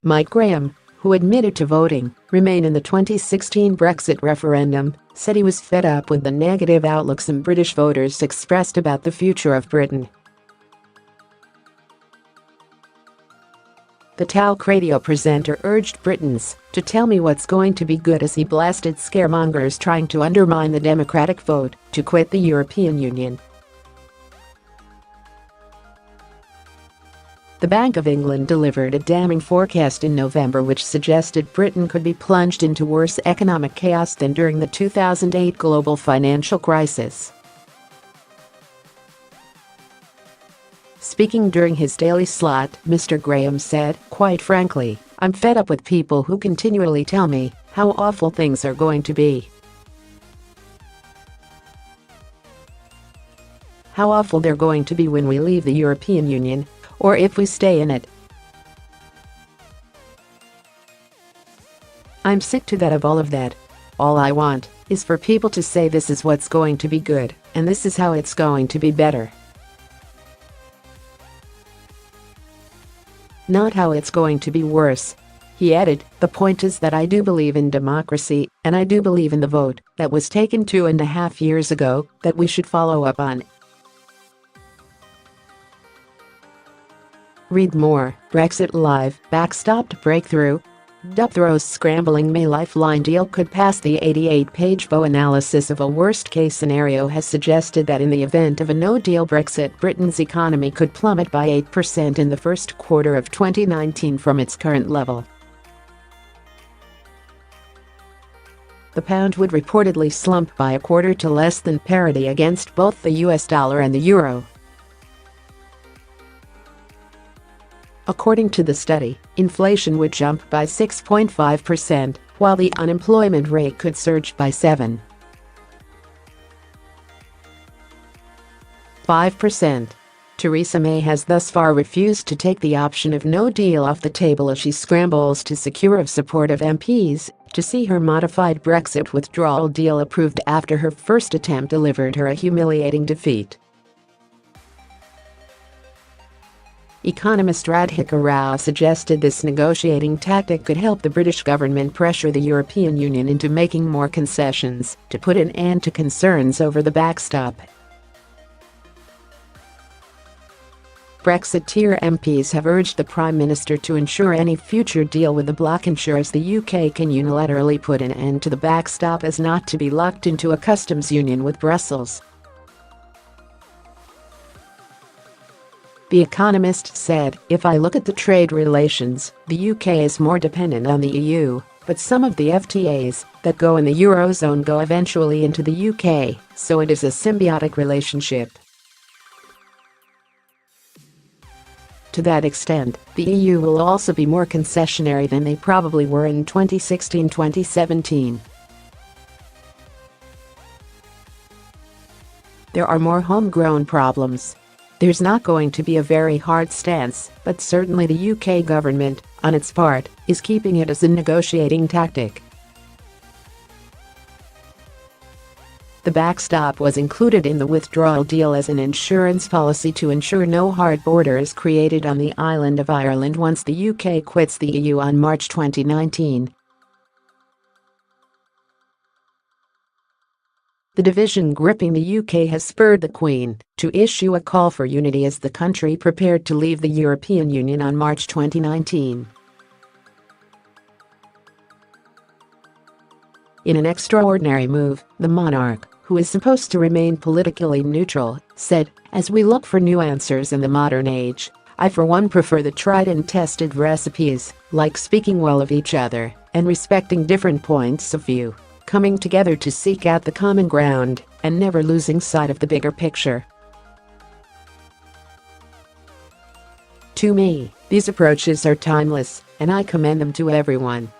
Mike Graham, who admitted to voting Remain in the 2016 Brexit referendum, said he was fed up with the negative outlook some British voters expressed about the future of Britain. The talkRADIO presenter urged Britons to tell me what's going to be good as he blasted scaremongers trying to undermine the democratic vote to quit the European Union. The Bank of England delivered a damning forecast in November which suggested Britain could be plunged into worse economic chaos than during the 2008 global financial crisis. Speaking during his daily slot, Mr. Graham said, "Quite frankly, I'm fed up with people who continually tell me how awful things are going to be. How awful they're going to be when we leave the European Union, or if we stay in it. I'm sick to that of all of that. All I want is for people to say this is what's going to be good, and this is how it's going to be better. Not how it's going to be worse." He added, "The point is that I do believe in democracy, and I do believe in the vote that was taken 2.5 years ago that we should follow up on." Read more. Brexit Live, Backstop Breakthrough. Throws scrambling May Lifeline deal could pass. The 88-page Bow analysis of a worst-case scenario has suggested that in the event of a no-deal Brexit, Britain's economy could plummet by 8% in the first quarter of 2019 from its current level. The pound would reportedly slump by a quarter to less than parity against both the US dollar and the euro. According to the study, inflation would jump by 6.5%, while the unemployment rate could surge by 7.5%. Theresa May has thus far refused to take the option of no deal off the table as she scrambles to secure the support of MPs to see her modified Brexit withdrawal deal approved after her first attempt delivered her a humiliating defeat. Economist Radhika Rao suggested this negotiating tactic could help the British government pressure the European Union into making more concessions to put an end to concerns over the backstop. Brexiteer MPs have urged the Prime Minister to ensure any future deal with the bloc ensures the UK can unilaterally put an end to the backstop as not to be locked into a customs union with Brussels. The Economist said, "If I look at the trade relations, the UK is more dependent on the EU, but some of the FTAs that go in the Eurozone go eventually into the UK, so it is a symbiotic relationship. To that extent, the EU will also be more concessionary than they probably were in 2016-2017. There are more homegrown problems. There's not going to be a very hard stance, but certainly the UK government, on its part, is keeping it as a negotiating tactic." The backstop was included in the withdrawal deal as an insurance policy to ensure no hard border is created on the island of Ireland once the UK quits the EU on March 2019. The division gripping the UK has spurred the Queen to issue a call for unity as the country prepared to leave the European Union on March 2019. In an extraordinary move, the monarch, who is supposed to remain politically neutral, said, "As we look for new answers in the modern age, I for one prefer the tried and tested recipes, like speaking well of each other and respecting different points of view, coming together to seek out the common ground, and never losing sight of the bigger picture. To me, these approaches are timeless, and I commend them to everyone."